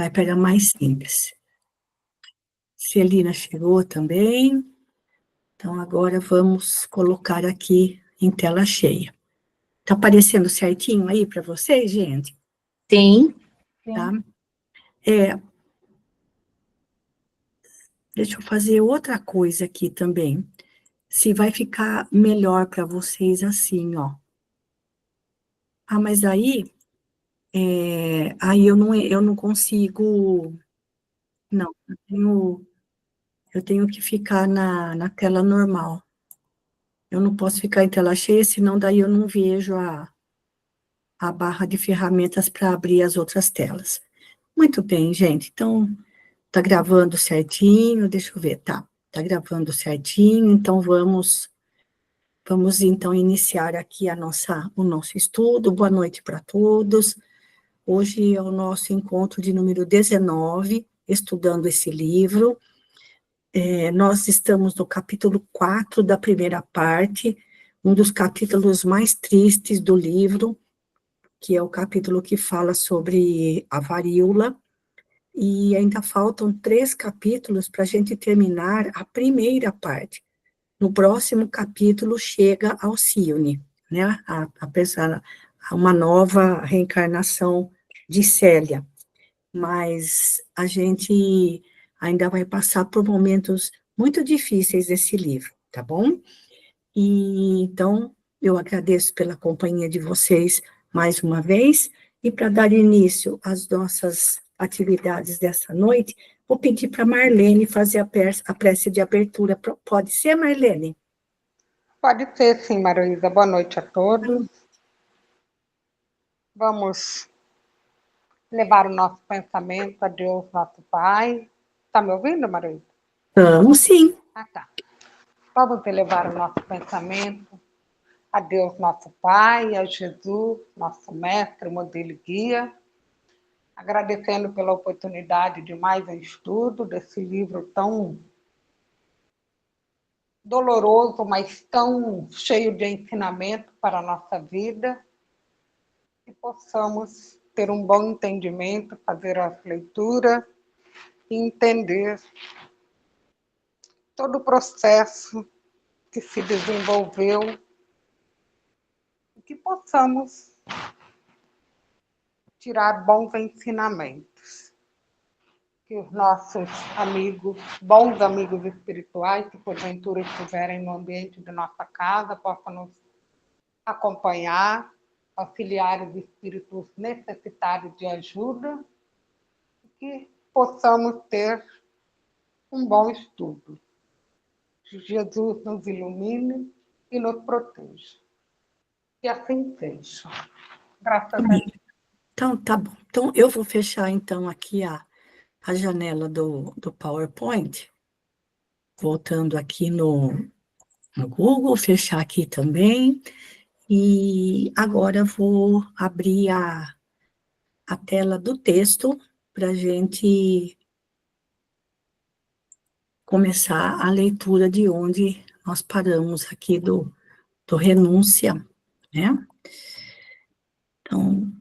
Vai pegar mais simples. Celina chegou também. Então, agora vamos colocar aqui em tela cheia. Tá aparecendo certinho aí para vocês, gente? Sim. Tá? Deixa eu fazer outra coisa aqui também. Se vai ficar melhor para vocês assim, ó. Ah, mas aí eu não consigo. Não, eu tenho que ficar na tela normal. Eu não posso ficar em tela cheia, senão daí eu não vejo a barra de ferramentas para abrir as outras telas. Muito bem, gente. Então, tá gravando certinho, deixa eu ver, tá gravando certinho, então vamos então iniciar aqui o nosso estudo. Boa noite para todos. Hoje é o nosso encontro de número 19, estudando esse livro. Nós estamos no capítulo 4 da primeira parte, um dos capítulos mais tristes do livro, que é o capítulo que fala sobre a varíola, e ainda faltam 3 capítulos para a gente terminar a primeira parte. No próximo capítulo chega Alcione, né, a uma nova reencarnação de Célia, mas a gente ainda vai passar por momentos muito difíceis desse livro, tá bom? E então, eu agradeço pela companhia de vocês mais uma vez, e para dar início às nossas atividades dessa noite, vou pedir para Marlene fazer a prece de abertura. Pode ser, Marlene? Pode ser, sim, Maruísa. Boa noite a todos. Vamos levar o nosso pensamento a Deus, nosso Pai. Está me ouvindo, Maruísa? Vamos, sim. Tá. Vamos elevar o nosso pensamento a Deus, nosso Pai, a Jesus, nosso mestre, modelo e guia, agradecendo pela oportunidade de mais um estudo desse livro tão doloroso, mas tão cheio de ensinamento para a nossa vida, que possamos ter um bom entendimento, fazer as leituras e entender todo o processo que se desenvolveu e que possamos tirar bons ensinamentos. Que os nossos amigos, bons amigos espirituais, que porventura estiverem no ambiente de nossa casa, possam nos acompanhar, auxiliar os espíritos necessitados de ajuda, e que possamos ter um bom estudo. Jesus nos ilumine e nos proteja. E assim seja. Graças a Deus. Então, tá bom. Então, eu vou fechar, então, aqui a janela do PowerPoint, voltando aqui no Google, fechar aqui também, e agora vou abrir a tela do texto para a gente começar a leitura de onde nós paramos aqui do renúncia, né? Então,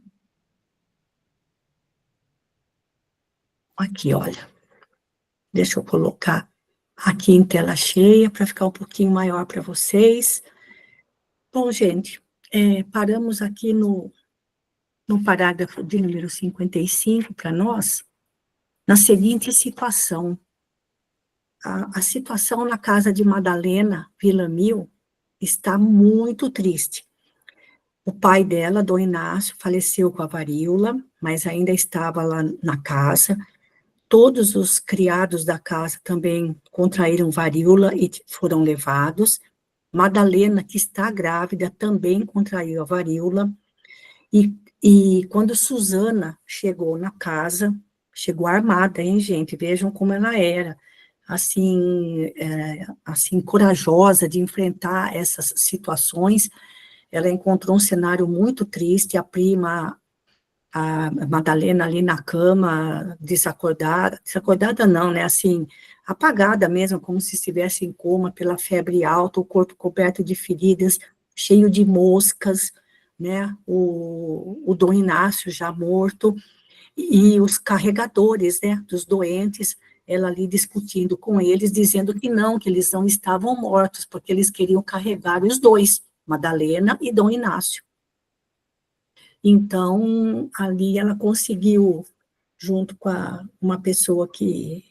aqui, olha, deixa eu colocar aqui em tela cheia para ficar um pouquinho maior para vocês. Bom, gente, paramos aqui no parágrafo de número 55 para nós, na seguinte situação. A situação na casa de Madalena Villamil está muito triste. O pai dela, Dom Inácio, faleceu com a varíola, mas ainda estava lá na casa. Todos os criados da casa também contraíram varíola e foram levados. Madalena, que está grávida, também contraiu a varíola. E quando Susana chegou na casa, chegou armada, hein, gente? Vejam como ela era, assim, assim, corajosa de enfrentar essas situações. Ela encontrou um cenário muito triste, a prima, a Madalena ali na cama, desacordada não, né, assim, apagada mesmo, como se estivesse em coma pela febre alta, o corpo coberto de feridas, cheio de moscas, né, o Dom Inácio já morto, e os carregadores, né, dos doentes, ela ali discutindo com eles, dizendo que eles não estavam mortos, porque eles queriam carregar os dois, Madalena e Dom Inácio. Então, ali ela conseguiu, junto com uma pessoa que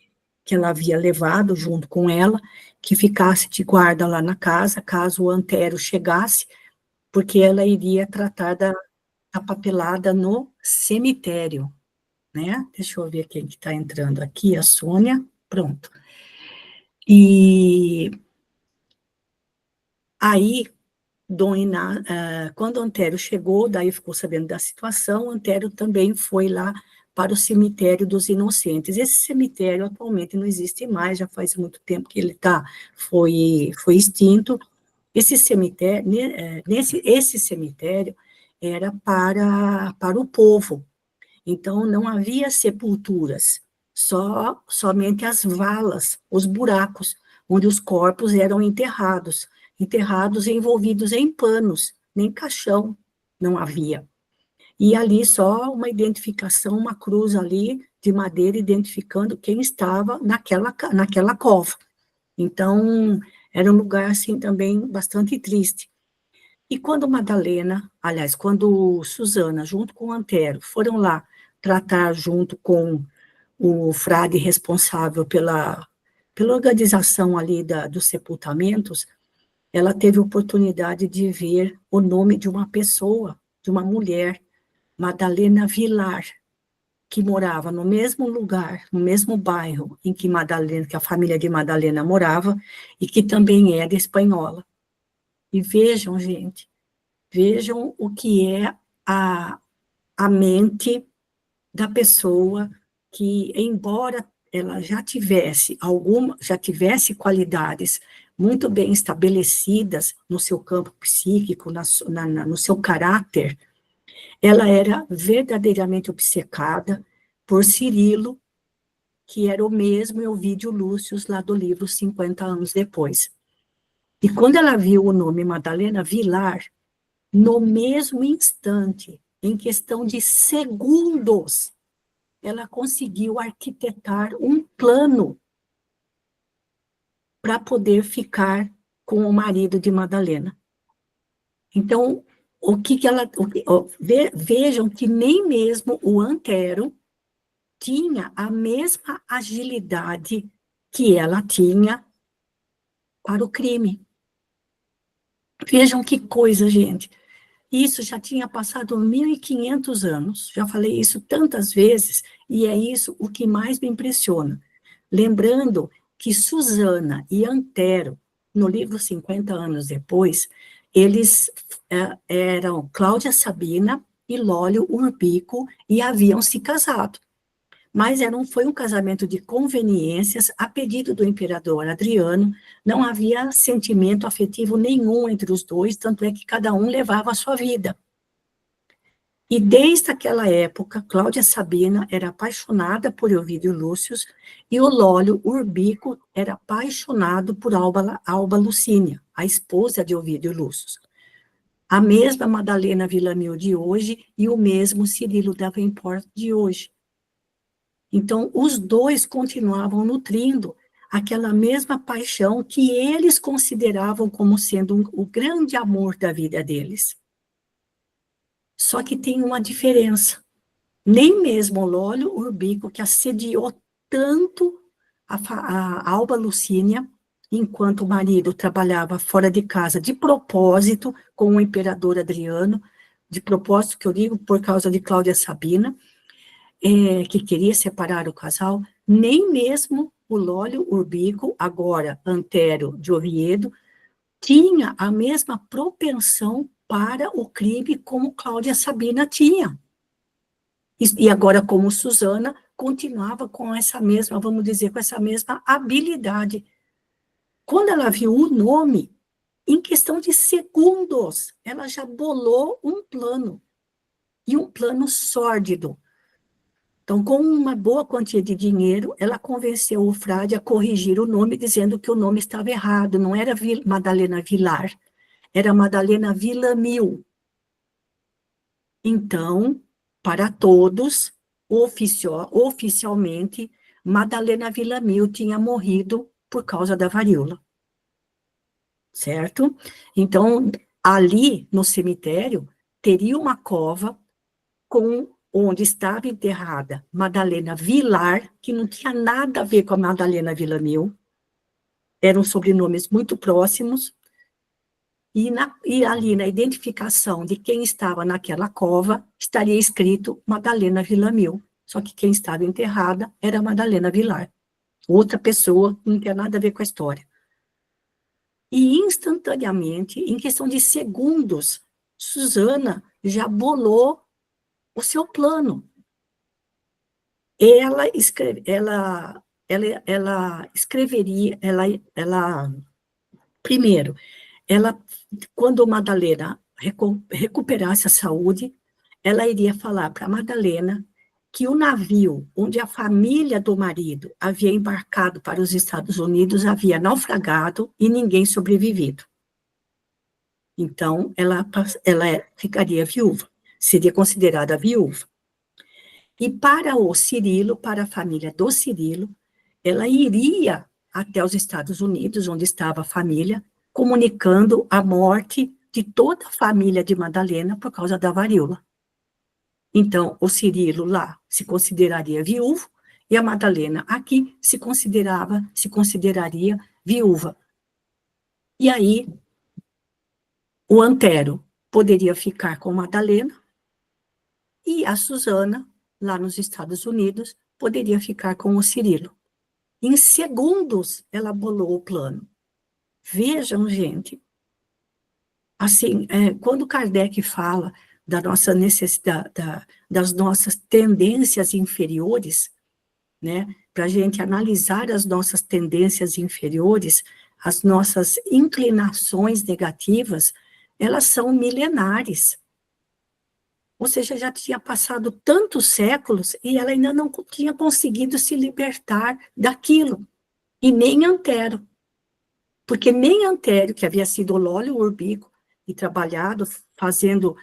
ela havia levado junto com ela, que ficasse de guarda lá na casa, caso o Antero chegasse, porque ela iria tratar da papelada no cemitério, né? Deixa eu ver quem que está entrando aqui, a Sônia, pronto. E aí, quando Antero chegou, daí ficou sabendo da situação, Antero também foi lá para o cemitério dos Inocentes. Esse cemitério atualmente não existe mais, já faz muito tempo que ele foi extinto. Esse cemitério, esse cemitério era para o povo, então não havia sepulturas, somente as valas, os buracos, onde os corpos eram enterrados e envolvidos em panos, nem caixão não havia. E ali só uma identificação, uma cruz ali de madeira identificando quem estava naquela cova. Então, era um lugar, assim, também bastante triste. E quando Madalena, aliás, quando Susana, junto com Antero, foram lá tratar junto com o frade responsável pela organização ali dos sepultamentos, ela teve a oportunidade de ver o nome de uma pessoa, de uma mulher, Madalena Vilar, que morava no mesmo lugar, no mesmo bairro em que a família de Madalena morava, e que também era espanhola. E vejam, gente, vejam o que é a mente da pessoa que, embora ela já tivesse qualidades muito bem estabelecidas no seu campo psíquico, no seu caráter, ela era verdadeiramente obcecada por Cirilo, que era o mesmo Elvídio Lúcio lá do livro 50 anos depois. E quando ela viu o nome Madalena Vilar, no mesmo instante, em questão de segundos, ela conseguiu arquitetar um plano para poder ficar com o marido de Madalena. Então, vejam que nem mesmo o Antero tinha a mesma agilidade que ela tinha para o crime. Vejam que coisa, gente. Isso já tinha passado 1.500 anos, já falei isso tantas vezes, e é isso o que mais me impressiona. Lembrando que Susana e Antero, no livro 50 anos depois, eles eram Cláudia Sabina e Lólio Urbico e haviam se casado. Mas foi um casamento de conveniências a pedido do imperador Adriano, não havia sentimento afetivo nenhum entre os dois, tanto é que cada um levava a sua vida. E desde aquela época, Cláudia Sabina era apaixonada por Elvídio Lúcio e o Lólio Urbico era apaixonado por Alba Lucínia, a esposa de Elvídio Lúcio. A mesma Madalena Villamil de hoje e o mesmo Cirilo Davenport de hoje. Então, os dois continuavam nutrindo aquela mesma paixão que eles consideravam como sendo o grande amor da vida deles. Só que tem uma diferença. Nem mesmo o Lólio Urbico, que assediou tanto a Alba Lucínia, enquanto o marido trabalhava fora de casa, de propósito, com o imperador Adriano, de propósito, que eu digo, por causa de Cláudia Sabina, que queria separar o casal, nem mesmo o Lólio Urbico, agora Antero de Oviedo, tinha a mesma propensão para o crime como Cláudia Sabina tinha. E agora, como Susana, continuava com essa mesma, vamos dizer, com essa mesma habilidade. Quando ela viu o nome, em questão de segundos, ela já bolou um plano, e um plano sórdido. Então, com uma boa quantia de dinheiro, ela convenceu o frade a corrigir o nome, dizendo que o nome estava errado, não era Madalena Vilar, era Madalena Villamil. Então, para todos, oficialmente, Madalena Villamil tinha morrido por causa da varíola, certo? Então, ali no cemitério, teria uma cova onde estava enterrada Madalena Vilar, que não tinha nada a ver com a Madalena Villamil, eram sobrenomes muito próximos, e ali na identificação de quem estava naquela cova, estaria escrito Madalena Villamil, só que quem estava enterrada era Madalena Vilar, outra pessoa que não tinha nada a ver com a história. E instantaneamente, em questão de segundos, Suzana já bolou o seu plano. Ela escreveria, primeiro, quando Madalena recuperasse a saúde, ela iria falar para Madalena que o navio onde a família do marido havia embarcado para os Estados Unidos havia naufragado e ninguém sobrevivido. Então, ela ficaria viúva, seria considerada viúva. E para o Cirilo, para a família do Cirilo, ela iria até os Estados Unidos, onde estava a família, comunicando a morte de toda a família de Madalena por causa da varíola. Então, o Cirilo lá se consideraria viúvo, e a Madalena aqui se consideraria viúva. E aí, o Antero poderia ficar com Madalena, e a Suzana, lá nos Estados Unidos, poderia ficar com o Cirilo. Em segundos, ela bolou o plano. Vejam, gente, assim, quando Kardec fala da nossa necessidade, das nossas tendências inferiores, né, para a gente analisar as nossas tendências inferiores, as nossas inclinações negativas, elas são milenares. Ou seja, já tinha passado tantos séculos e ela ainda não tinha conseguido se libertar daquilo. E nem Antero. Porque nem Antero, que havia sido Lólio Urbico e trabalhado, fazendo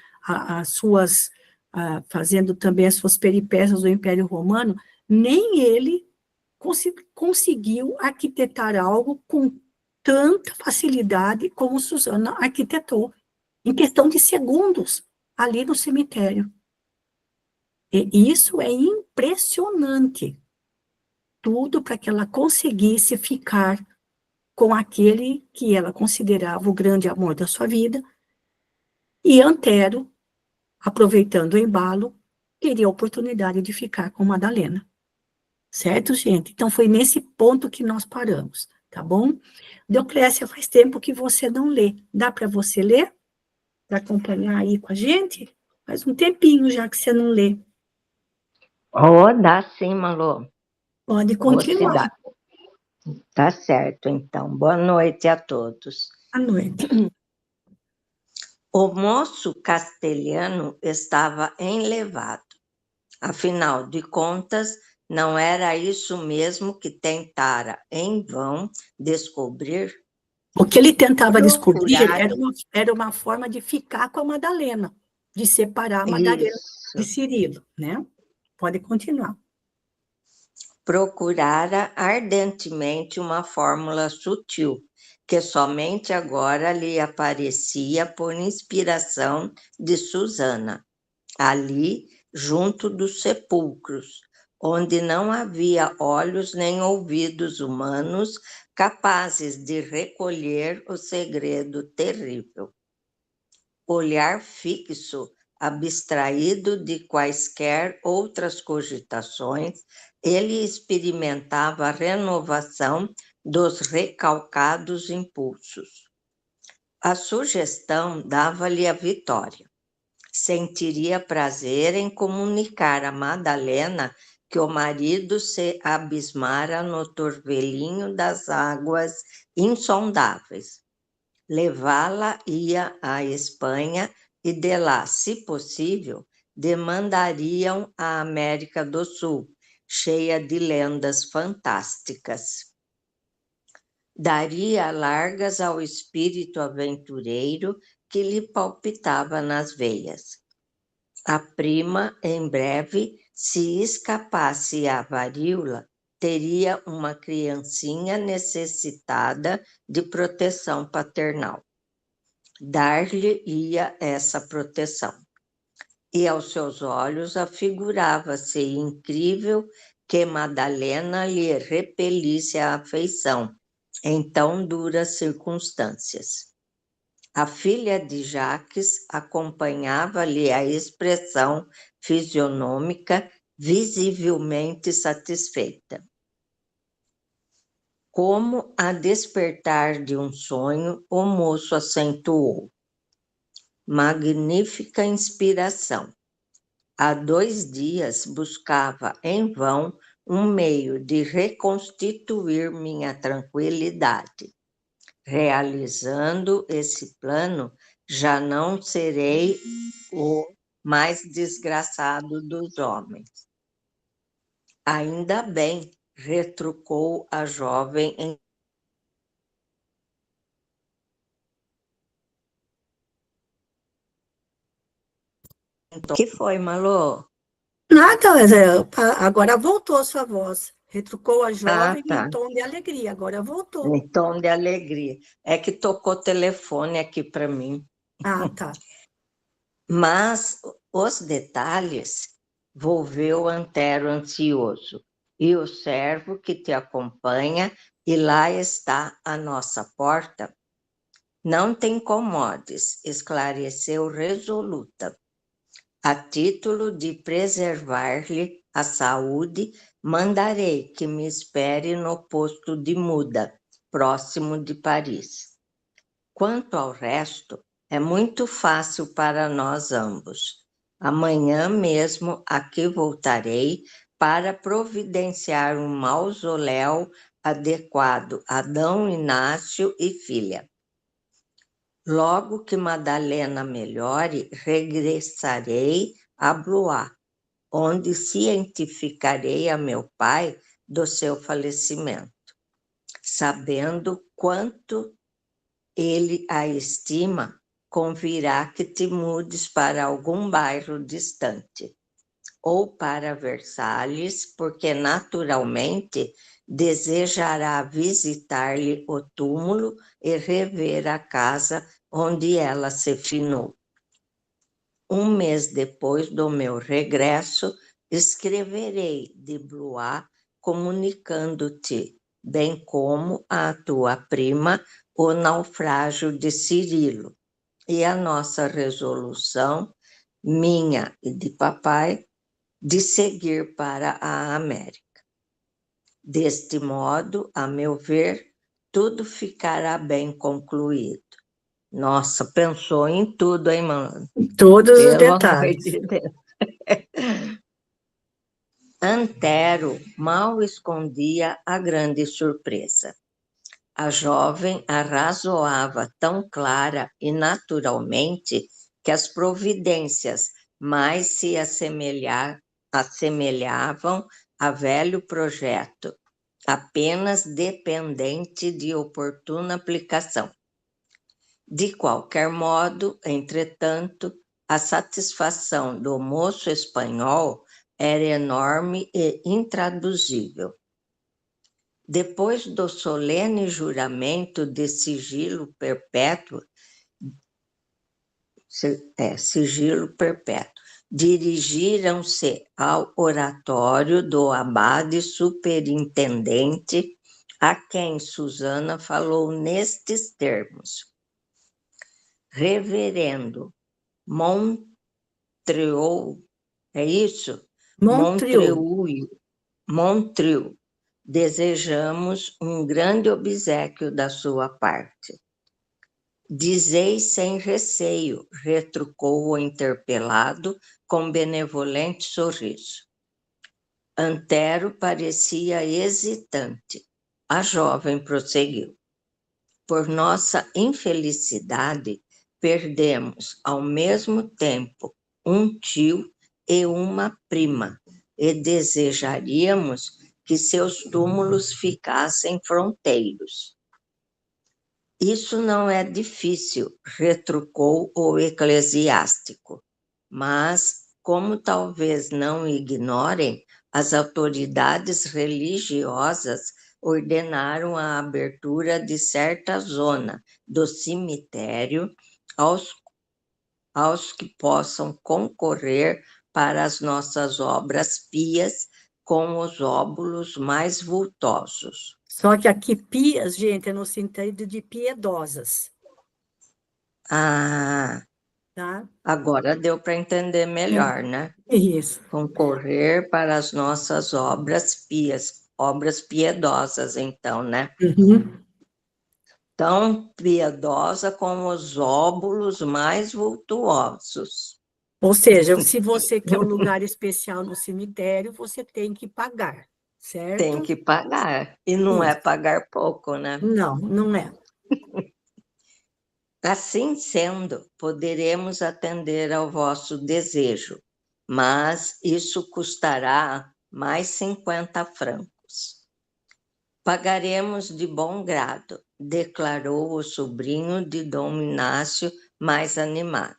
fazendo também as suas peripécias do Império Romano, nem ele conseguiu arquitetar algo com tanta facilidade como Suzana arquitetou, em questão de segundos, ali no cemitério. E isso é impressionante. Tudo para que ela conseguisse ficar com aquele que ela considerava o grande amor da sua vida, e Antero, aproveitando o embalo, teria a oportunidade de ficar com Madalena. Certo, gente? Então, foi nesse ponto que nós paramos, tá bom? Deoclésia, faz tempo que você não lê. Dá para você ler? Para acompanhar aí com a gente? Faz um tempinho já que você não lê. Oh, dá sim, Malu. Pode continuar. Tá certo, então. Boa noite a todos. À noite. O moço castelhano estava enlevado. Afinal de contas, não era isso mesmo que tentara, em vão, descobrir? O que ele tentava descobrir era uma forma de ficar com a Madalena, de separar a Madalena de Cirilo, né? Pode continuar. Procurara ardentemente uma fórmula sutil, que somente agora lhe aparecia por inspiração de Susana, ali junto dos sepulcros, onde não havia olhos nem ouvidos humanos capazes de recolher o segredo terrível. Olhar fixo, abstraído de quaisquer outras cogitações, ele experimentava a renovação dos recalcados impulsos. A sugestão dava-lhe a vitória. Sentiria prazer em comunicar a Madalena que o marido se abismara no turvelinho das águas insondáveis. Levá-la-ia à Espanha e de lá, se possível, demandariam a América do Sul, cheia de lendas fantásticas. Daria largas ao espírito aventureiro que lhe palpitava nas veias. A prima, em breve, Se escapasse a varíola, teria uma criancinha necessitada de proteção paternal. Dar-lhe-ia essa proteção. E aos seus olhos afigurava-se incrível que Madalena lhe repelisse a afeição em tão duras circunstâncias. A filha de Jacques acompanhava-lhe a expressão fisionômica visivelmente satisfeita. Como a despertar de um sonho, o moço acentuou. Magnífica inspiração. Há 2 dias buscava em vão um meio de reconstituir minha tranquilidade. Realizando esse plano, já não serei o mais desgraçado dos homens. Ainda bem, retrucou a jovem em O que foi, Malô? Nada, agora voltou a sua voz. Retrucou a jovem Tá. em tom de alegria, agora voltou. Em tom de alegria. É que tocou telefone aqui para mim. Ah, tá. Mas os detalhes volveu Antero ansioso. E o servo que te acompanha, e lá está a nossa porta. Não te incomodes, esclareceu resoluta. A título de preservar-lhe a saúde, mandarei que me espere no posto de muda, próximo de Paris. Quanto ao resto, é muito fácil para nós ambos. Amanhã mesmo aqui voltarei para providenciar um mausoléu adequado a D. Inácio e filha. Logo que Madalena melhore, regressarei a Blois, onde cientificarei a meu pai do seu falecimento, sabendo quanto ele a estima, convirá que te mudes para algum bairro distante, ou para Versalhes, porque naturalmente desejará visitar-lhe o túmulo e rever a casa onde ela se finou. 1 mês depois do meu regresso, escreverei de Blois comunicando-te, bem como a tua prima, o naufrágio de Cirilo e a nossa resolução, minha e de papai, de seguir para a América. Deste modo, a meu ver, tudo ficará bem concluído. Nossa, pensou em tudo, hein, mano? Todos os Pelo amor detalhes. de Deus. Antero mal escondia a grande surpresa. A jovem arrazoava tão clara e naturalmente que as providências mais se assemelhavam a velho projeto, apenas dependente de oportuna aplicação. De qualquer modo, entretanto, a satisfação do moço espanhol era enorme e intraduzível. Depois do solene juramento de sigilo perpétuo, dirigiram-se ao oratório do abade superintendente, a quem Susana falou nestes termos. Reverendo Montreuil, é isso? Montreuil, desejamos um grande obséquio da sua parte. Dizei sem receio, retrucou o interpelado com benevolente sorriso. Antero parecia hesitante. A jovem prosseguiu. Por nossa infelicidade, perdemos ao mesmo tempo um tio e uma prima, e desejaríamos que seus túmulos ficassem fronteiros. Isso não é difícil, retrucou o eclesiástico, mas como talvez não ignorem, as autoridades religiosas ordenaram a abertura de certa zona do cemitério aos que possam concorrer para as nossas obras pias com os óbulos mais vultosos. Só que aqui pias, gente, é no sentido de piedosas, Ah, tá? agora deu para entender melhor, né? Isso. Concorrer para as nossas obras pias, obras piedosas, então, né? Uhum. Tão piedosa como os óbulos mais vultuosos. Ou seja, se você quer um lugar especial no cemitério, você tem que pagar, Tem certo? que pagar, e não é Isso. pagar pouco, né? Não, não é. Assim sendo, poderemos atender ao vosso desejo, mas isso custará mais 50 francos. Pagaremos de bom grado, declarou o sobrinho de Dom Inácio, mais animado.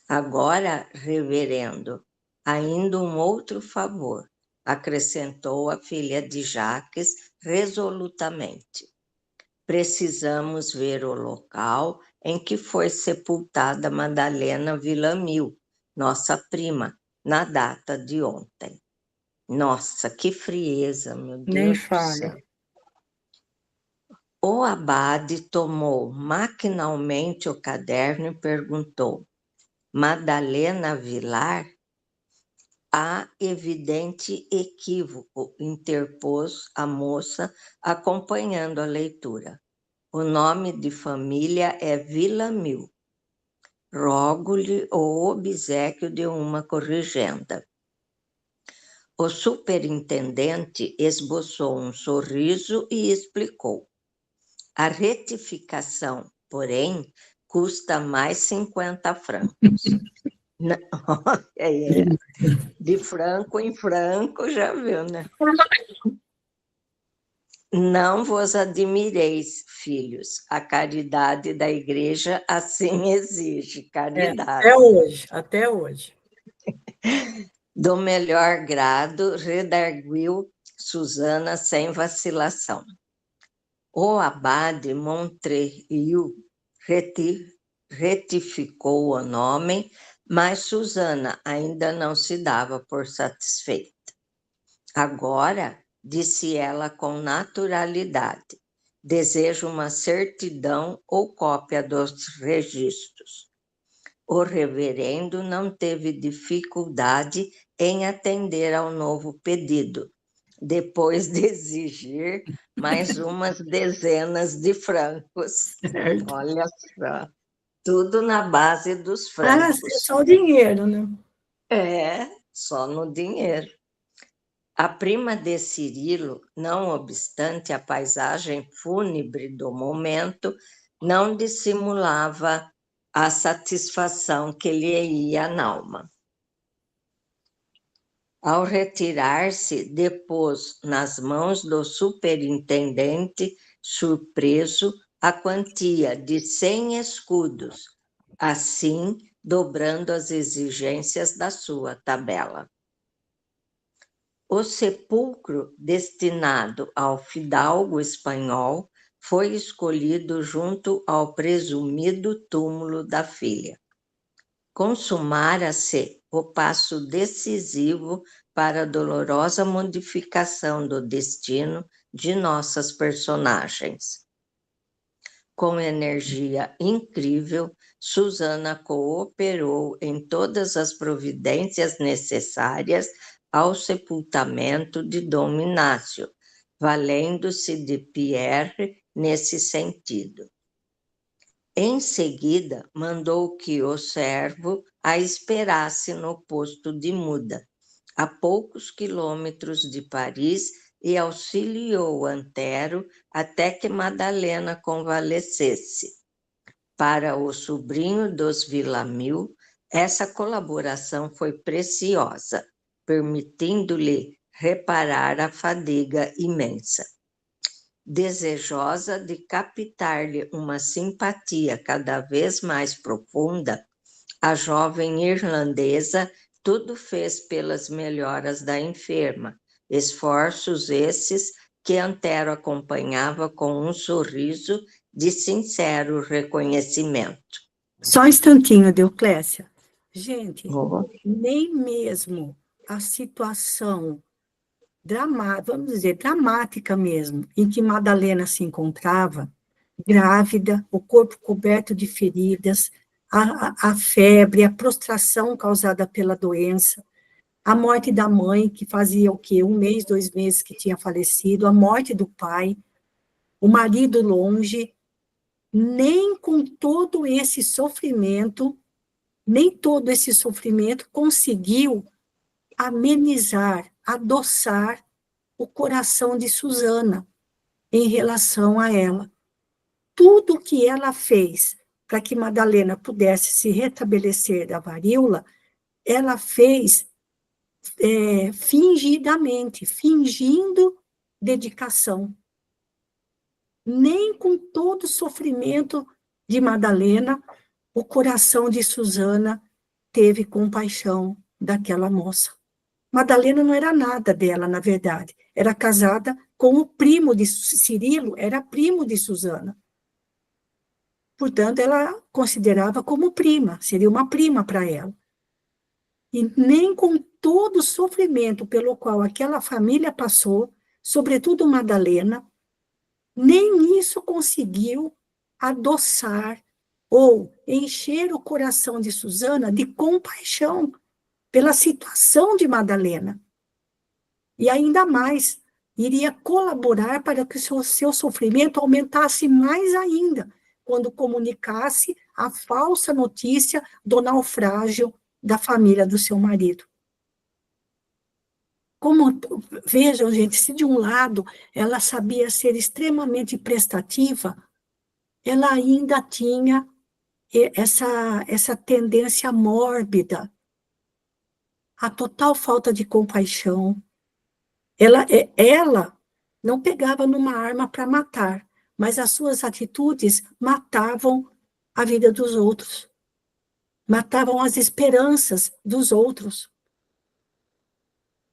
Agora, reverendo, ainda um outro favor, acrescentou a filha de Jacques resolutamente. Precisamos ver o local em que foi sepultada Madalena Villamil, nossa prima, na data de ontem. Nossa, que frieza, meu Nem Deus do fale. céu. O abade tomou maquinalmente o caderno e perguntou: Madalena Vilar? Há evidente equívoco, interpôs a moça, acompanhando a leitura. O nome de família é Villamil. Rogo-lhe o obséquio de uma corrigenda. O superintendente esboçou um sorriso e explicou. A retificação, porém, custa mais 50 francos. Não, de franco em franco, já viu, né? Não vos admireis, filhos, a caridade da igreja assim exige, caridade. Até hoje, até hoje. Do melhor grado, redarguiu Susana sem vacilação. O abade Montreuil retificou o nome, mas Susana ainda não se dava por satisfeita. Agora, disse ela com naturalidade, desejo uma certidão ou cópia dos registros. O reverendo não teve dificuldade em atender ao novo pedido, depois de exigir mais umas dezenas de francos. Certo. Olha só, tudo na base dos Ah, é francos. só o dinheiro, né? É, só no dinheiro. A prima de Cirilo, não obstante a paisagem fúnebre do momento, não dissimulava a satisfação que lhe ia na alma. Ao retirar-se, depôs nas mãos do superintendente, surpreso, a quantia de 100 escudos, assim dobrando as exigências da sua tabela. O sepulcro destinado ao fidalgo espanhol foi escolhido junto ao presumido túmulo da filha. Consumara-se o passo decisivo para a dolorosa modificação do destino de nossas personagens. Com energia incrível, Susana cooperou em todas as providências necessárias ao sepultamento de Dom Inácio, valendo-se de Pierre nesse sentido. Em seguida, mandou que o servo a esperasse no posto de muda, a poucos quilômetros de Paris, e auxiliou Antero até que Madalena convalescesse. Para o sobrinho dos Villamil, essa colaboração foi preciosa, permitindo-lhe reparar a fadiga imensa. Desejosa de captar-lhe uma simpatia cada vez mais profunda, A jovem irlandesa tudo fez pelas melhoras da enferma, esforços esses que Antero acompanhava com um sorriso de sincero reconhecimento. Só um instantinho, Deoclésia. Gente, Oh. nem mesmo a situação dramática, vamos dizer, dramática mesmo, em que Madalena se encontrava, grávida, o corpo coberto de feridas, a febre, a prostração causada pela doença, a morte da mãe, que fazia o quê? 1 mês, 2 meses que tinha falecido, a morte do pai, o marido longe, nem com todo esse sofrimento, nem todo esse sofrimento conseguiu amenizar, adoçar o coração de Susana em relação a ela. Tudo que ela fez para que Madalena pudesse se restabelecer da varíola, ela fez fingidamente, fingindo dedicação. Nem com todo o sofrimento de Madalena, o coração de Susana teve compaixão daquela moça. Madalena não era nada dela, na verdade. Era casada com o primo de Cirilo, era primo de Susana. Portanto, ela considerava como prima, seria uma prima para ela. E nem com todo o sofrimento pelo qual aquela família passou, sobretudo Madalena, nem isso conseguiu adoçar ou encher o coração de Susana de compaixão pela situação de Madalena. E ainda mais, iria colaborar para que o seu sofrimento aumentasse mais ainda, quando comunicasse a falsa notícia do naufrágio da família do seu marido. Como, vejam, gente, se de um lado ela sabia ser extremamente prestativa, ela ainda tinha essa tendência mórbida, a total falta de compaixão. Ela não pegava numa arma para matar, mas as suas atitudes matavam a vida dos outros, matavam as esperanças dos outros.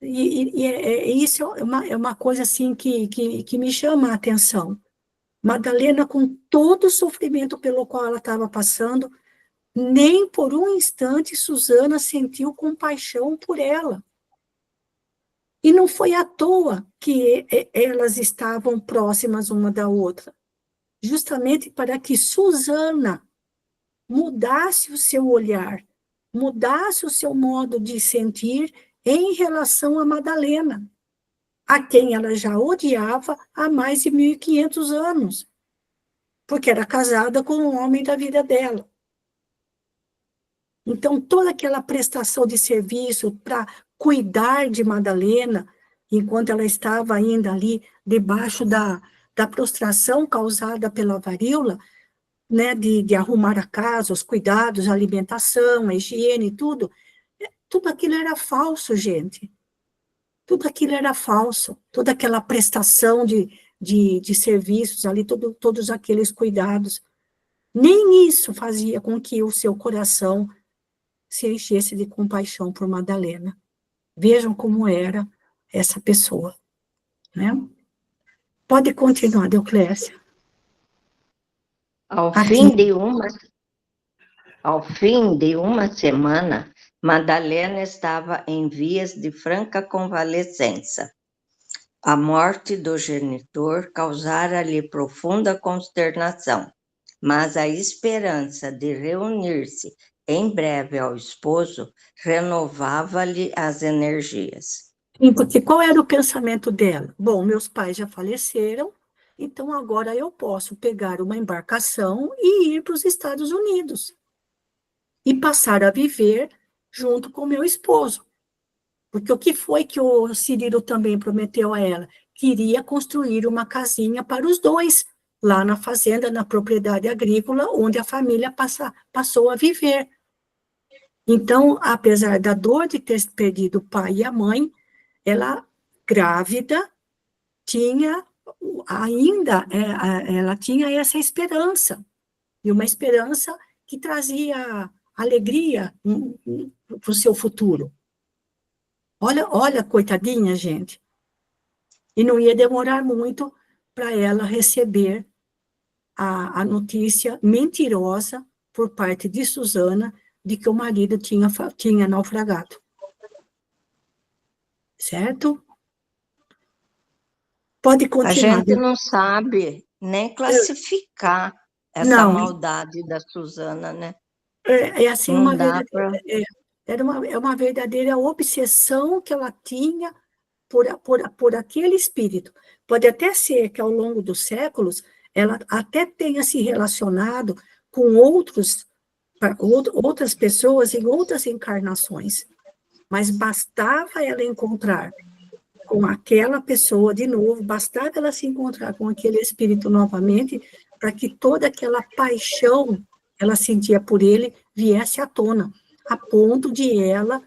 Isso é uma coisa assim que me chama a atenção. Madalena, com todo o sofrimento pelo qual ela estava passando, nem por um instante Susana sentiu compaixão por ela. E não foi à toa que elas estavam próximas uma da outra, justamente para que Susana mudasse o seu olhar, mudasse o seu modo de sentir em relação a Madalena, a quem ela já odiava há mais de 1.500 anos, porque era casada com um homem da vida dela. Então, toda aquela prestação de serviço para cuidar de Madalena, enquanto ela estava ainda ali debaixo da prostração causada pela varíola, né, de arrumar a casa, os cuidados, a alimentação, a higiene, tudo aquilo era falso, gente. Tudo aquilo era falso. Toda aquela prestação de serviços ali, todos aqueles cuidados. Nem isso fazia com que o seu coração se enchesse de compaixão por Madalena. Vejam como era essa pessoa, né? Pode continuar, Deoclésia. Ao fim de uma semana, Madalena estava em vias de franca convalescença. A morte do genitor causara-lhe profunda consternação, mas a esperança de reunir-se em breve ao esposo renovava-lhe as energias. Sim, porque qual era o pensamento dela? Bom, meus pais já faleceram, então agora eu posso pegar uma embarcação e ir para os Estados Unidos e passar a viver junto com meu esposo. Porque o que foi que o Cirilo também prometeu a ela? Queria construir uma casinha para os dois, lá na fazenda, na propriedade agrícola, onde a família passou a viver. Então, apesar da dor de ter perdido o pai e a mãe, ela, grávida, ela tinha essa esperança, e uma esperança que trazia alegria para o seu futuro. Olha, coitadinha, gente. E não ia demorar muito para ela receber a notícia mentirosa por parte de Susana de que o marido tinha naufragado. Certo? Pode A continuar. gente não sabe nem classificar essa Não, maldade da Susana, né? é assim Não dá para... é uma verdadeira obsessão que ela tinha por aquele espírito. Pode até ser que, ao longo dos séculos, ela até tenha se relacionado com outras pessoas em outras encarnações, mas bastava ela encontrar com aquela pessoa de novo, bastava ela se encontrar com aquele espírito novamente, para que toda aquela paixão que ela sentia por ele viesse à tona, a ponto de ela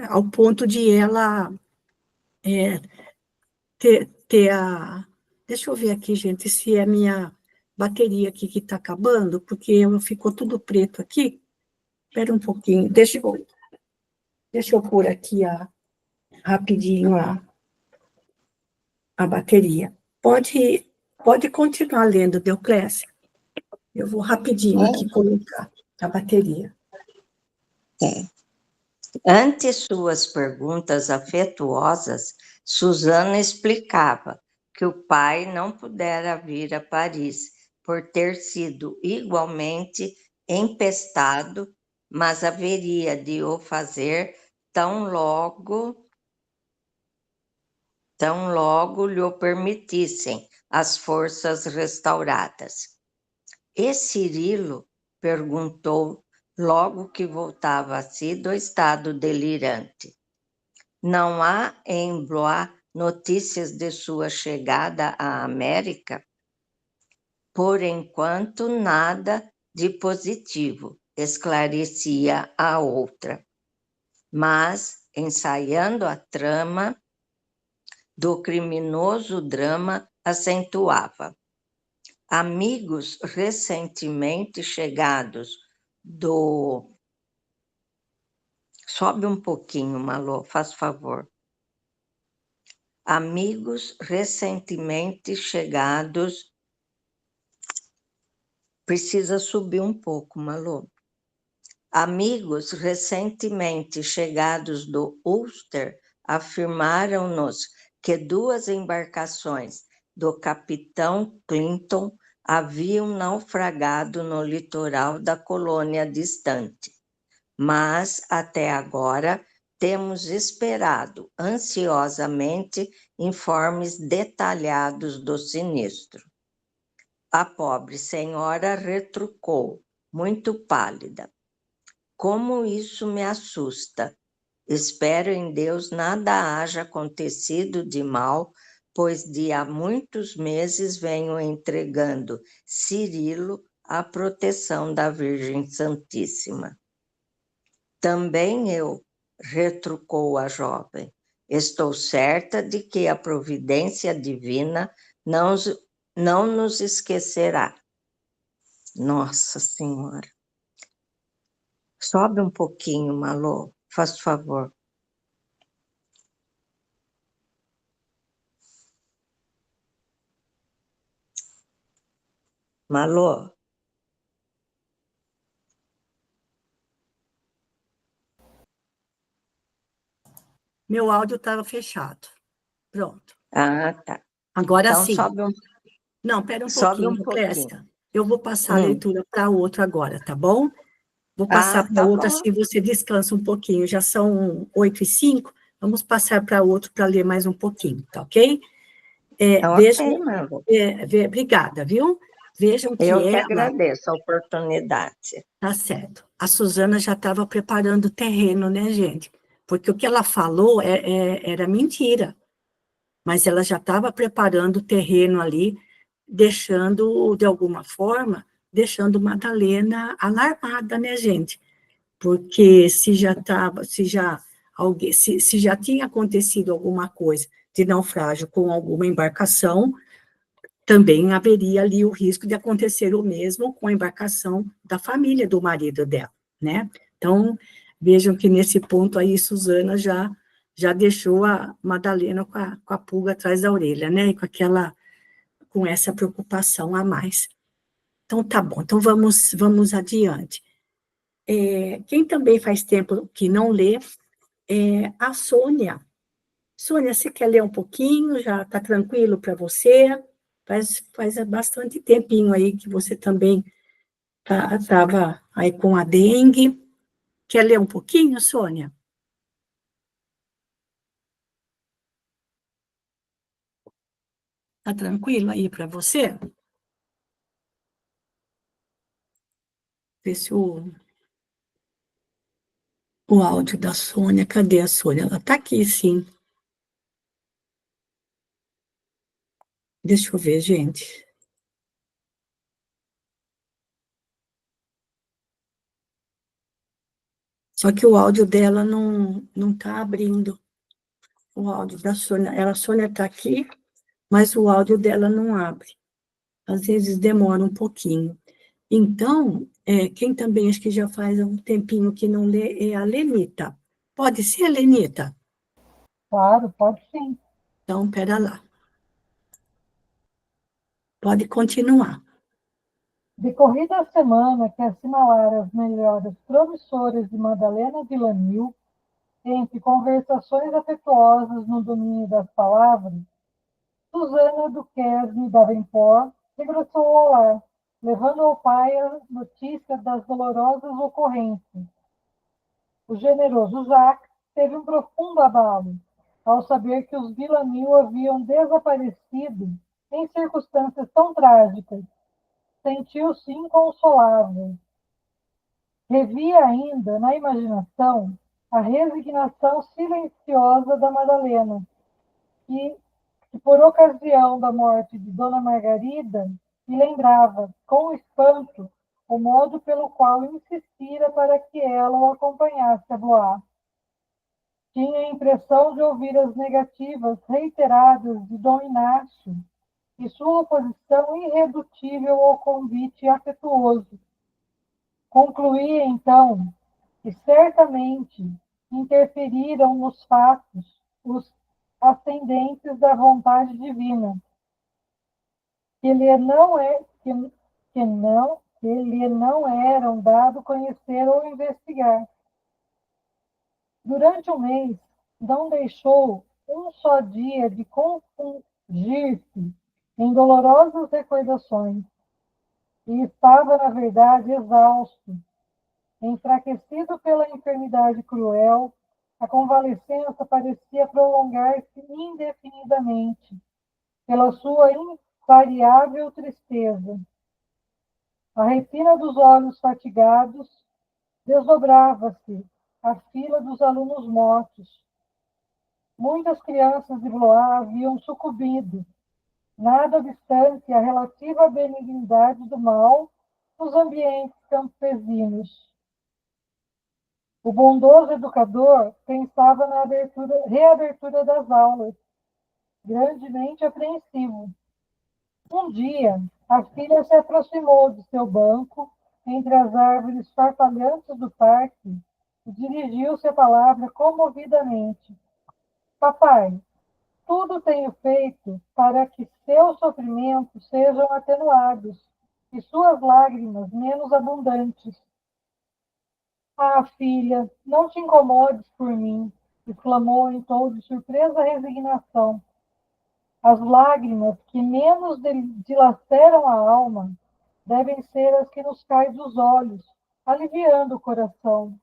ao ponto de ela ter a... Deixa eu ver aqui, gente, se é a minha bateria aqui que está acabando, porque ficou tudo preto aqui. Espera um pouquinho, deixa eu pôr aqui rapidinho a bateria. Pode continuar lendo, Deoclésia. Eu vou rapidinho aqui colocar a bateria. Ante suas perguntas afetuosas, Susana explicava que o pai não pudera vir a Paris por ter sido igualmente empestado, mas haveria de o fazer tão logo lhe o permitissem as forças restauradas. E Cirilo perguntou, logo que voltava a si do estado delirante: não há em Blois notícias de sua chegada à América? Por enquanto, nada de positivo, esclarecia a outra. Mas, ensaiando a trama do criminoso drama, acentuava: amigos recentemente chegados do... Sobe um pouquinho, Malô, faz favor. Amigos recentemente chegados... Precisa subir um pouco, Malô. Amigos recentemente chegados do Ulster afirmaram-nos que 2 embarcações do capitão Clinton haviam naufragado no litoral da colônia distante. Mas, até agora, temos esperado ansiosamente informes detalhados do sinistro. A pobre senhora retrucou, muito pálida: como isso me assusta! Espero em Deus nada haja acontecido de mal, pois de há muitos meses venho entregando Cirilo à proteção da Virgem Santíssima. Também eu, retrucou a jovem, estou certa de que a providência divina não nos esquecerá. Nossa Senhora! Sobe um pouquinho, Malô, faz favor. Malô? Meu áudio estava fechado. Pronto. Ah, tá. Agora então, sim. Sobe Não, pera um sobe pouquinho, um pouquinho. Clécia. Eu vou passar a leitura para outra agora, tá bom? Vou passar para tá outra, bom. assim você descansa um pouquinho. Já são 8h05, vamos passar para outro para ler mais um pouquinho, tá ok? Vejam, Malô. Obrigada, viu? Vejam que Eu que ela... agradeço a oportunidade. Tá certo. A Susana já estava preparando o terreno, né, gente? Porque o que ela falou era mentira. Mas ela já estava preparando o terreno ali, deixando, de alguma forma, deixando Madalena alarmada, né, gente? Porque se já tinha acontecido alguma coisa de naufrágio com alguma embarcação, também haveria ali o risco de acontecer o mesmo com a embarcação da família do marido dela, né? Então, vejam que nesse ponto aí, Susana já deixou a Madalena com a pulga atrás da orelha, né? E com essa preocupação a mais. Então, tá bom. Então, vamos adiante. Quem também faz tempo que não lê é a Sônia. Sônia, você quer ler um pouquinho? Já está tranquilo para você? Faz bastante tempinho aí que você também estava aí com a dengue. Quer ler um pouquinho, Sônia? Está tranquilo aí para você? Ver se o áudio da Sônia. Cadê a Sônia? Ela está aqui, sim. Deixa eu ver, gente. Só que o áudio dela não está abrindo. O áudio da Sônia. A Sônia está aqui, mas o áudio dela não abre. Às vezes demora um pouquinho. Então, quem também acho que já faz um tempinho que não lê é a Lenita. Pode ser, Lenita? Claro, pode sim. Então, pera lá. Pode continuar. Decorrida a semana que assinalara as melhoras promissoras de Madalena Villanil, entre conversações afetuosas no domínio das palavras, Susana Duquesne Davenport regressou ao lar, levando ao pai a notícia das dolorosas ocorrências. O generoso Jacques teve um profundo abalo ao saber que os Villanil haviam desaparecido em circunstâncias tão trágicas. Sentiu-se inconsolável. Revia ainda, na imaginação, a resignação silenciosa da Madalena, que por ocasião da morte de Dona Margarida, lhe lembrava, com espanto, o modo pelo qual insistira para que ela o acompanhasse a Blois. Tinha a impressão de ouvir as negativas reiteradas de Dom Inácio e sua oposição irredutível ao convite afetuoso. Concluía, então, que certamente interferiram nos fatos os ascendentes da vontade divina, que lhe não eram dado conhecer ou investigar. Durante um mês, não deixou um só dia de confungir-se em dolorosas recordações, e estava, na verdade, exausto. Enfraquecido pela enfermidade cruel, a convalescença parecia prolongar-se indefinidamente, pela sua invariável tristeza. A retina dos olhos fatigados desdobrava-se a fila dos alunos mortos. Muitas crianças de Blois haviam sucumbido, nada obstante a relativa benignidade do mal nos ambientes campesinos. O bondoso educador pensava na reabertura das aulas, grandemente apreensivo. Um dia, a filha se aproximou de seu banco, entre as árvores farfalhantes do parque, e dirigiu-se a palavra comovidamente. Papai, tudo tenho feito para que seus sofrimentos sejam atenuados e suas lágrimas menos abundantes. Ah, filha, não te incomodes por mim, exclamou em tom de surpresa resignação. As lágrimas que menos dilaceram a alma devem ser as que nos caem dos olhos, aliviando o coração.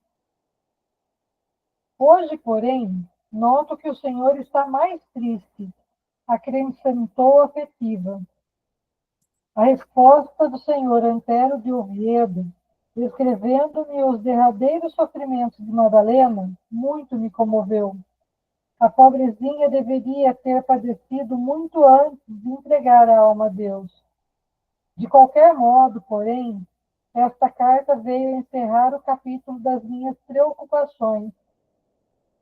Hoje, porém, noto que o Senhor está mais triste, acrescentou afetiva. A resposta do senhor Antero de Oviedo, descrevendo-me os derradeiros sofrimentos de Madalena, muito me comoveu. A pobrezinha deveria ter padecido muito antes de entregar a alma a Deus. De qualquer modo, porém, esta carta veio encerrar o capítulo das minhas preocupações,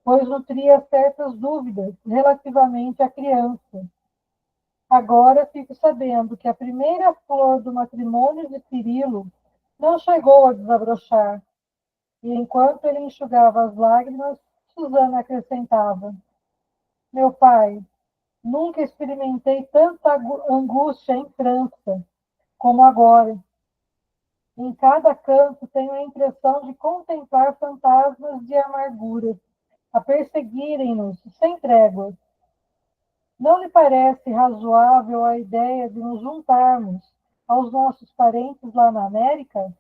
pois nutria certas dúvidas relativamente à criança. Agora fico sabendo que a primeira flor do matrimônio de Cirilo não chegou a desabrochar. E enquanto ele enxugava as lágrimas, Susana acrescentava: Meu pai, nunca experimentei tanta angústia em França como agora. Em cada canto tenho a impressão de contemplar fantasmas de amargura, a perseguirem-nos sem trégua. Não lhe parece razoável a ideia de nos juntarmos aos nossos parentes lá na América?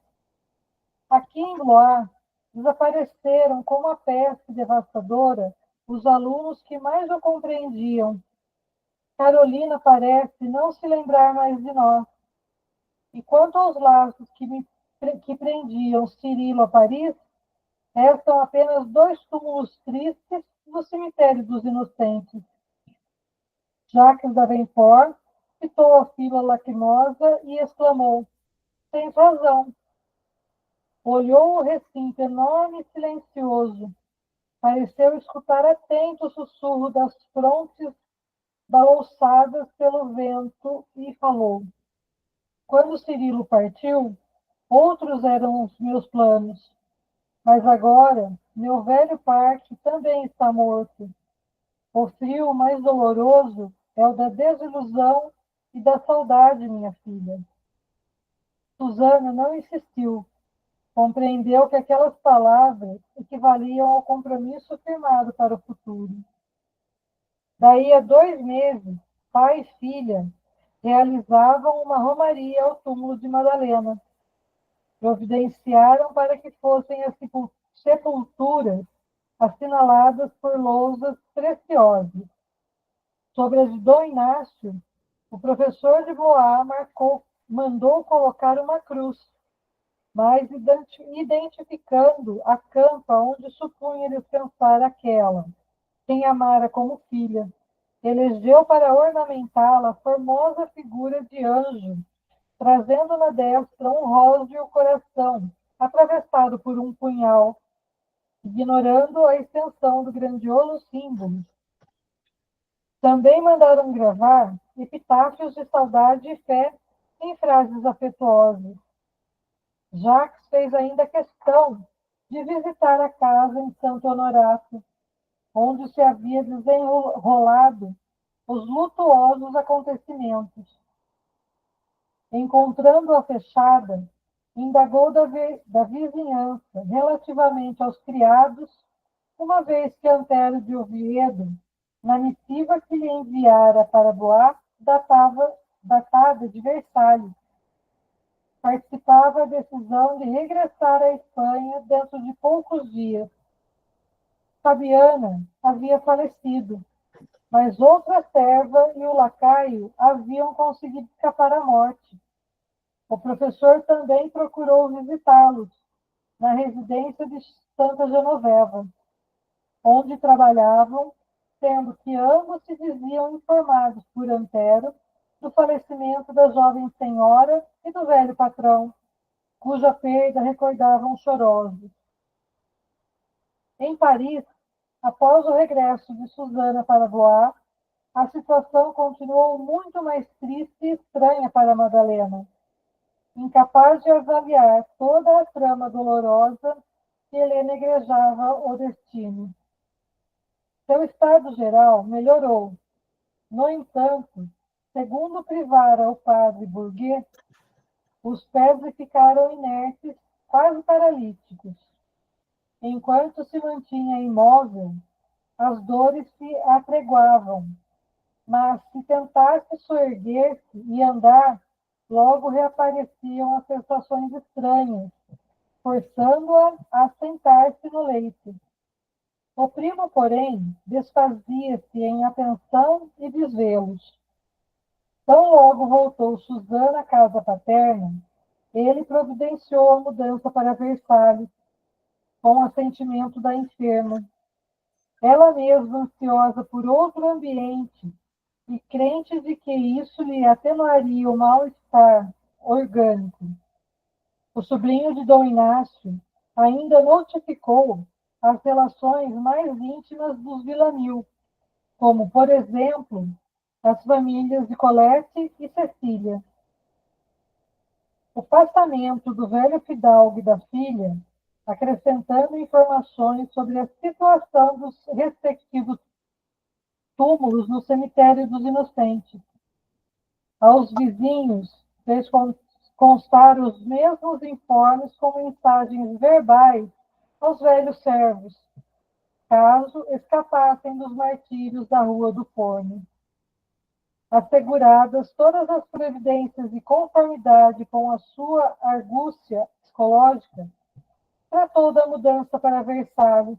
Aqui em Blois, desapareceram com uma peste devastadora os alunos que mais o compreendiam. Carolina parece não se lembrar mais de nós. E quanto aos laços que prendiam Cirilo a Paris, restam apenas 2 túmulos tristes no cemitério dos inocentes. Jacques Davenport fitou a fila lacrimosa e exclamou: Tens razão. Olhou o recinto enorme e silencioso. Pareceu escutar atento o sussurro das frontes balouçadas pelo vento e falou: Quando Cirilo partiu, outros eram os meus planos. Mas agora, meu velho parque também está morto. O frio mais doloroso é o da desilusão e da saudade, minha filha. Susana não insistiu. Compreendeu que aquelas palavras equivaliam ao compromisso firmado para o futuro. Daí a 2 meses, pai e filha realizavam uma romaria ao túmulo de Madalena. Providenciaram para que fossem as sepulturas assinaladas por lousas preciosas. Sobre as de Dom Inácio, o professor de Blois mandou colocar uma cruz, mas identificando a campa onde supunha descansar aquela, quem amara como filha, elegeu para ornamentá-la a formosa figura de anjo, trazendo na destra um róseo coração, atravessado por um punhal, ignorando a extensão do grandioso símbolo. Também mandaram gravar epitáfios de saudade e fé em frases afetuosas. Jacques fez ainda questão de visitar a casa em Santo Honorato, onde se havia desenrolado os lutuosos acontecimentos. Encontrando-a fechada, indagou da vizinhança relativamente aos criados, uma vez que Antero de Oviedo, na missiva que lhe enviara para Blois, datada de Versalhes, participava a decisão de regressar à Espanha dentro de poucos dias. Fabiana havia falecido, mas outra serva e o lacaio haviam conseguido escapar à morte. O professor também procurou visitá-los na residência de Santa Genoveva, onde trabalhavam, sendo que ambos se diziam informados por Antero do falecimento da jovem senhora e do velho patrão, cuja perda recordavam chorosos. Em Paris, após o regresso de Susana para Blois, a situação continuou muito mais triste e estranha para Madalena, incapaz de avaliar toda a trama dolorosa que lhe negrejava o destino. Seu estado geral melhorou. No entanto, segundo privara o padre Bourget, os pés lhe ficaram inertes, quase paralíticos. Enquanto se mantinha imóvel, as dores se atreguavam, mas se tentasse soerguer-se e andar, logo reapareciam as sensações estranhas, forçando-a a sentar-se no leito. O primo, porém, desfazia-se em atenção e desvelos. Tão logo voltou Susana à casa paterna, ele providenciou a mudança para Versalhes, com assentimento da enferma. Ela mesma, ansiosa por outro ambiente e crente de que isso lhe atenuaria o mal-estar orgânico. O sobrinho de Dom Inácio ainda notificou as relações mais íntimas dos Villamil, como, por exemplo, as famílias de Colette e Cecília. O passamento do velho fidalgo e da filha, acrescentando informações sobre a situação dos respectivos túmulos no cemitério dos inocentes. Aos vizinhos, fez constar os mesmos informes com mensagens verbais aos velhos servos, caso escapassem dos martírios da Rua do Forno. Asseguradas todas as providências de conformidade com a sua argúcia psicológica, tratou da mudança para Versalhes,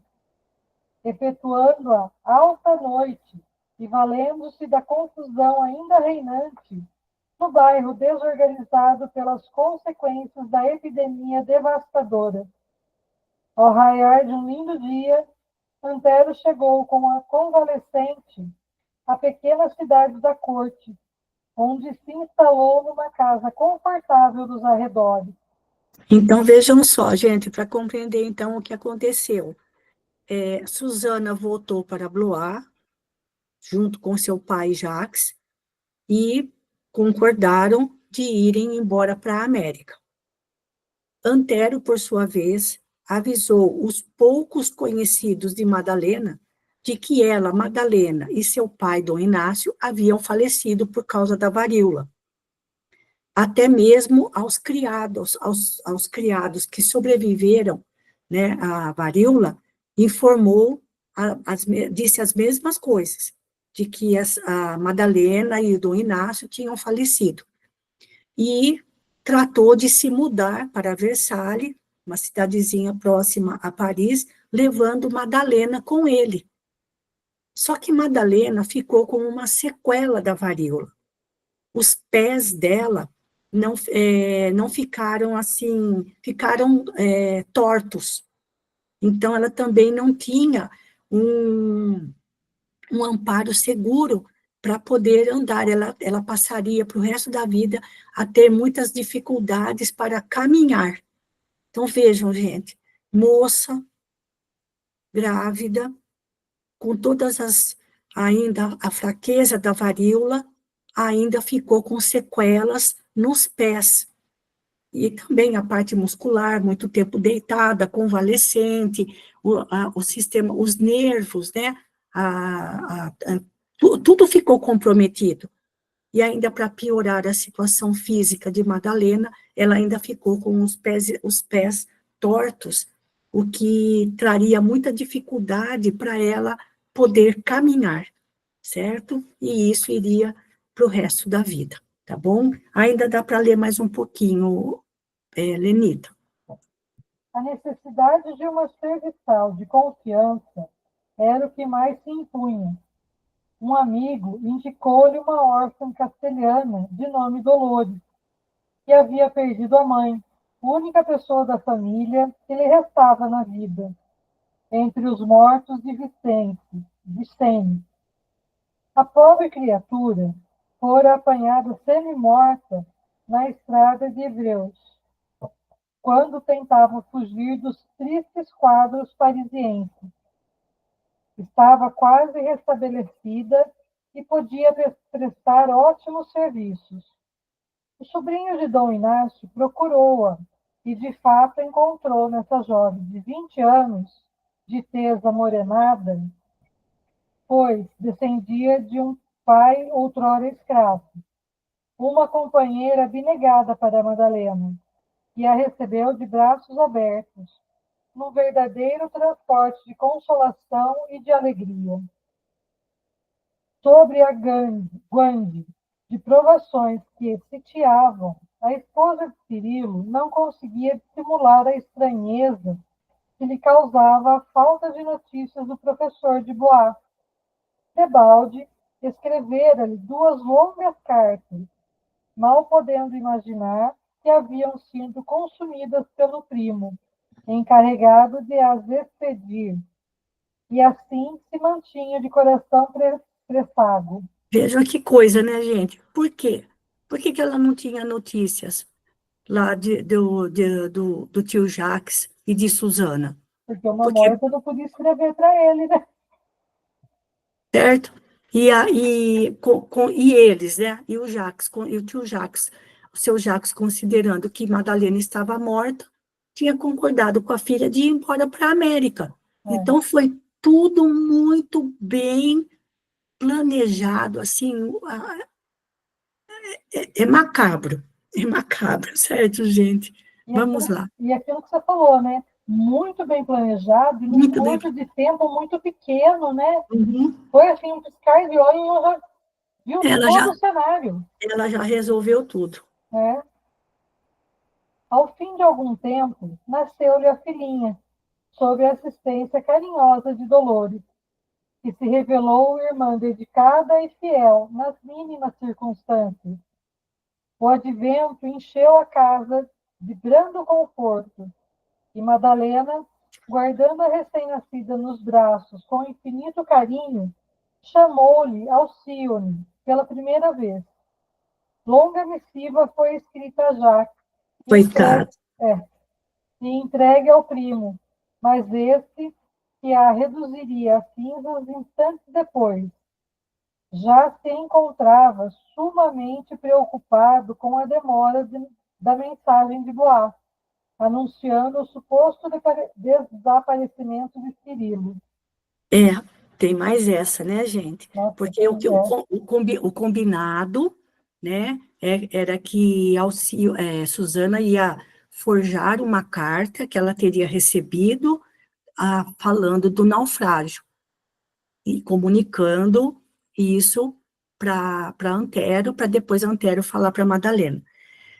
efetuando-a alta noite e valendo-se da confusão ainda reinante no bairro desorganizado pelas consequências da epidemia devastadora. Ao raiar de um lindo dia, Antero chegou com a convalescente à pequena cidade da corte, onde se instalou numa casa confortável dos arredores. Então, vejam só, gente, para compreender, então, o que aconteceu. Susana voltou para Blois, junto com seu pai Jacques, e concordaram de irem embora para a América. Antero, por sua vez, avisou os poucos conhecidos de Madalena de que ela, Madalena, e seu pai, Dom Inácio, haviam falecido por causa da varíola. Até mesmo aos criados que sobreviveram, né, à varíola, informou, disse as mesmas coisas, de que a Madalena e o Dom Inácio tinham falecido. E tratou de se mudar para Versalhes, uma cidadezinha próxima a Paris, levando Madalena com ele. Só que Madalena ficou com uma sequela da varíola. Os pés dela não ficaram assim, ficaram tortos. Então, ela também não tinha um amparo seguro para poder andar. Ela passaria para o resto da vida a ter muitas dificuldades para caminhar. Então, vejam, gente, moça, grávida, com ainda a fraqueza da varíola, ainda ficou com sequelas nos pés. E também a parte muscular, muito tempo deitada, convalescente, o sistema, os nervos, né? Tudo ficou comprometido. E ainda para piorar a situação física de Madalena, ela ainda ficou com os pés tortos, o que traria muita dificuldade para ela poder caminhar, certo? E isso iria para o resto da vida, tá bom? Ainda dá para ler mais um pouquinho, Lenita. A necessidade de uma serviçal de confiança era o que mais se impunha. Um amigo indicou-lhe uma órfã castelhana de nome Dolores, que havia perdido a mãe, única pessoa da família que lhe restava na vida, entre os mortos de Vicente. A pobre criatura fora apanhada semi-morta na estrada de Évreus, quando tentava fugir dos tristes quadros parisienses. Estava quase restabelecida e podia prestar ótimos serviços. O sobrinho de Dom Inácio procurou-a e, de fato, encontrou nessa jovem de 20 anos, de tez amorenada, pois descendia de um pai outrora escravo, uma companheira abnegada para Madalena, que a recebeu de braços abertos, num verdadeiro transporte de consolação e de alegria. Sobre a guande de provações que sitiavam, a esposa de Cirilo não conseguia dissimular a estranheza que lhe causava a falta de notícias do professor de Blois. Tebalde escrevera-lhe 2 longas cartas, mal podendo imaginar que haviam sido consumidas pelo primo, encarregado de as expedir, e assim se mantinha de coração pressago. Vejam que coisa, né, gente? Por quê? Por que ela não tinha notícias lá do tio Jacques e de Susana? Porque uma morta não podia escrever para ele, né? Certo? E eles, né? E o Jacques, e o tio Jacques, o seu Jacques, considerando que Madalena estava morta, tinha concordado com a filha de ir embora para a América. Então, foi tudo muito bem planejado, assim, é macabro, certo, gente? Vamos lá. E aquilo que você falou, né? Muito bem planejado, e num Muito bem. curso de tempo muito pequeno, né? Uhum. Foi assim, um piscar de olho e eu já viu Ela todo já, o cenário, ela já resolveu tudo. né? Ao fim de algum tempo, nasceu-lhe a filhinha, sob a assistência carinhosa de Dolores, que se revelou irmã dedicada e fiel nas mínimas circunstâncias. O advento encheu a casa de brando conforto, e Madalena, guardando a recém-nascida nos braços com infinito carinho, chamou-lhe Alcione pela primeira vez. Longa missiva foi escrita a Jacques e Coitado. entregue ao primo, mas este, que a reduziria a cinzas instantes depois, já se encontrava sumamente preocupado com a demora da mensagem de Boaz, anunciando o suposto desaparecimento de Cirilo. Tem mais essa, né, gente? Nossa, Porque o combinado, né, era que Susana ia forjar uma carta que ela teria recebido falando do naufrágio e comunicando isso para Antero, para depois Antero falar para Madalena.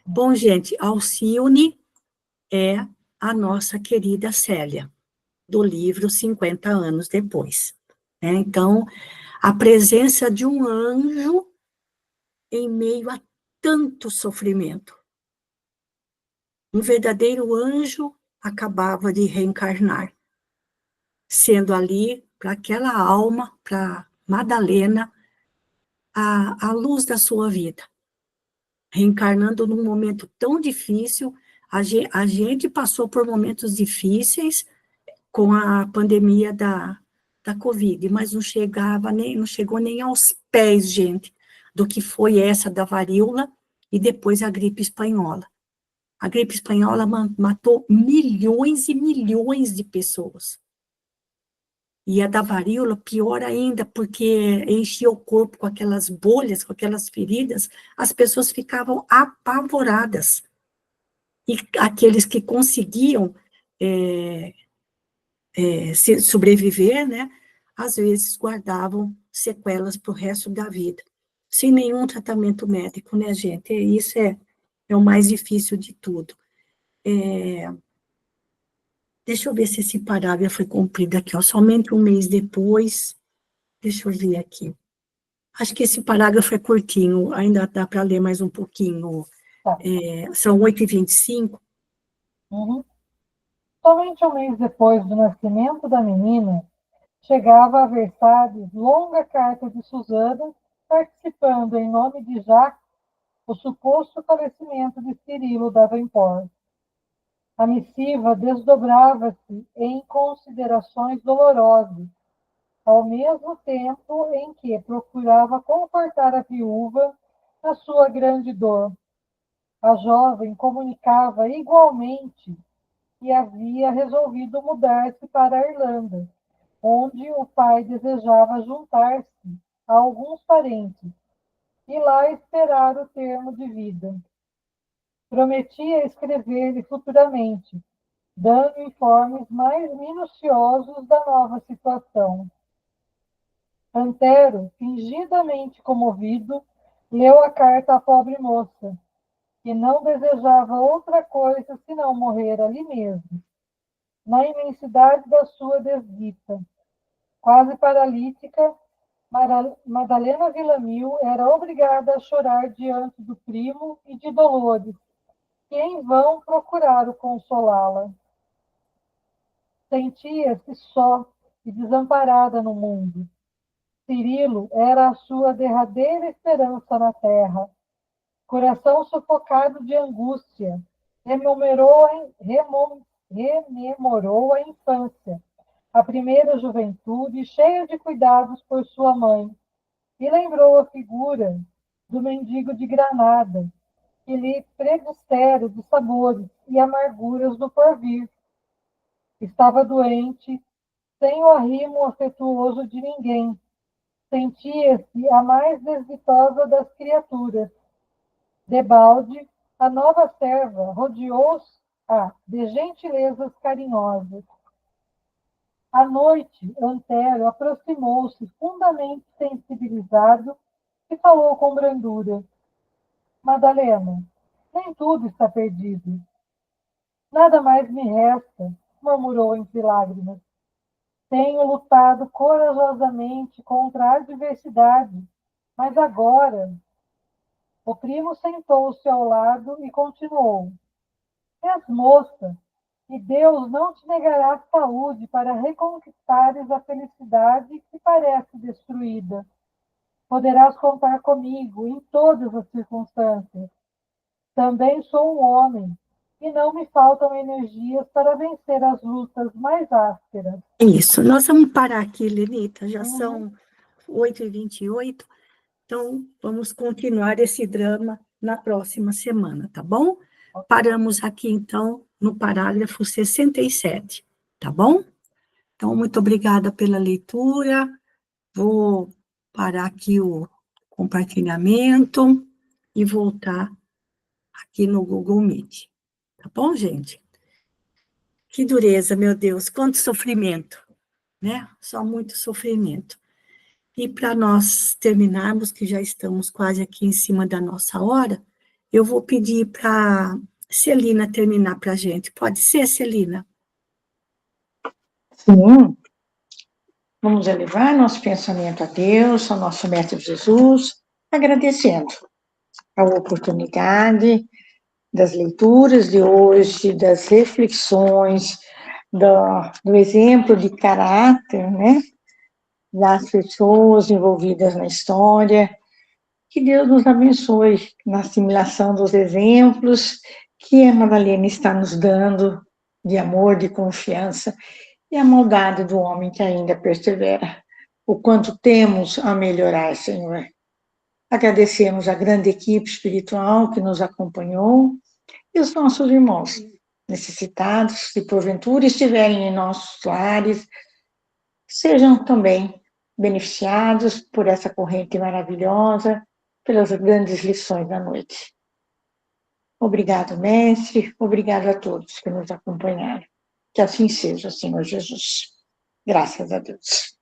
Bom, gente, Alcione é a nossa querida Célia, do livro 50 anos depois. Né? Então, a presença de um anjo em meio a tanto sofrimento. Um verdadeiro anjo acabava de reencarnar, sendo ali, para aquela alma, para Madalena, a luz da sua vida. Reencarnando num momento tão difícil, a gente passou por momentos difíceis com a pandemia da Covid, mas não chegou nem aos pés, gente, do que foi essa da varíola e depois a gripe espanhola. A gripe espanhola matou milhões e milhões de pessoas. E a da varíola, pior ainda, porque enchia o corpo com aquelas bolhas, com aquelas feridas, as pessoas ficavam apavoradas. E aqueles que conseguiam sobreviver, né, às vezes guardavam sequelas para o resto da vida, sem nenhum tratamento médico, né, gente? Isso é o mais difícil de tudo. Deixa eu ver se esse parágrafo foi cumprido aqui, ó, somente um mês depois, deixa eu ver aqui. Acho que esse parágrafo é curtinho, ainda dá para ler mais um pouquinho. Tá. São 8h25. Uhum. Somente um mês depois do nascimento da menina, chegava a Versalhes longa carta de Susana, participando em nome de Jacques o suposto falecimento de Cirilo Davenport. A missiva desdobrava-se em considerações dolorosas, ao mesmo tempo em que procurava confortar a viúva na sua grande dor. A jovem comunicava igualmente que havia resolvido mudar-se para a Irlanda, onde o pai desejava juntar-se a alguns parentes e lá esperar o termo de vida. Prometia escrever-lhe futuramente, dando informes mais minuciosos da nova situação. Antero, fingidamente comovido, leu a carta à pobre moça, que não desejava outra coisa senão morrer ali mesmo, na imensidade da sua desdita. Quase paralítica, Madalena Villamil era obrigada a chorar diante do primo e de Dolores, que em vão procuraram consolá-la. Sentia-se só e desamparada no mundo. Cirilo era a sua derradeira esperança na terra. Coração sufocado de angústia, rememorou a infância, a primeira juventude, cheia de cuidados por sua mãe, e lembrou a figura do mendigo de Granada, que lhe pregustera dos sabores e amarguras do porvir. Estava doente, sem o arrimo afetuoso de ninguém. Sentia-se a mais desditosa das criaturas. Debalde, a nova serva rodeou-a de gentilezas carinhosas. À noite, Antero aproximou-se fundamente sensibilizado e falou com brandura. Madalena, nem tudo está perdido. Nada mais me resta, murmurou entre lágrimas. Tenho lutado corajosamente contra a adversidade, mas agora... O primo sentou-se ao lado e continuou. És moça, e Deus não te negará saúde para reconquistares a felicidade que parece destruída. Poderás contar comigo em todas as circunstâncias. Também sou um homem, e não me faltam energias para vencer as lutas mais ásperas. Isso, nós vamos parar aqui, Lenita, já são 8h28, então vamos continuar esse drama na próxima semana, tá bom? Paramos aqui, então, no parágrafo 67, tá bom? Então, muito obrigada pela leitura, vou parar aqui o compartilhamento e voltar aqui no Google Meet, tá bom, gente? Que dureza, meu Deus, quanto sofrimento, né? Só muito sofrimento. E para nós terminarmos, que já estamos quase aqui em cima da nossa hora, eu vou pedir para Celina terminar para a gente. Pode ser, Celina? Sim. Vamos elevar nosso pensamento a Deus, ao nosso Mestre Jesus, agradecendo a oportunidade das leituras de hoje, das reflexões, do exemplo de caráter, né, das pessoas envolvidas na história. Que Deus nos abençoe na assimilação dos exemplos que a Madalena está nos dando de amor, de confiança, e a maldade do homem que ainda persevera. O quanto temos a melhorar, Senhor. Agradecemos a grande equipe espiritual que nos acompanhou e os nossos irmãos necessitados, se porventura estiverem em nossos lares, sejam também beneficiados por essa corrente maravilhosa, pelas grandes lições da noite. Obrigado, mestre, obrigado a todos que nos acompanharam. Que assim seja, Senhor Jesus. Graças a Deus.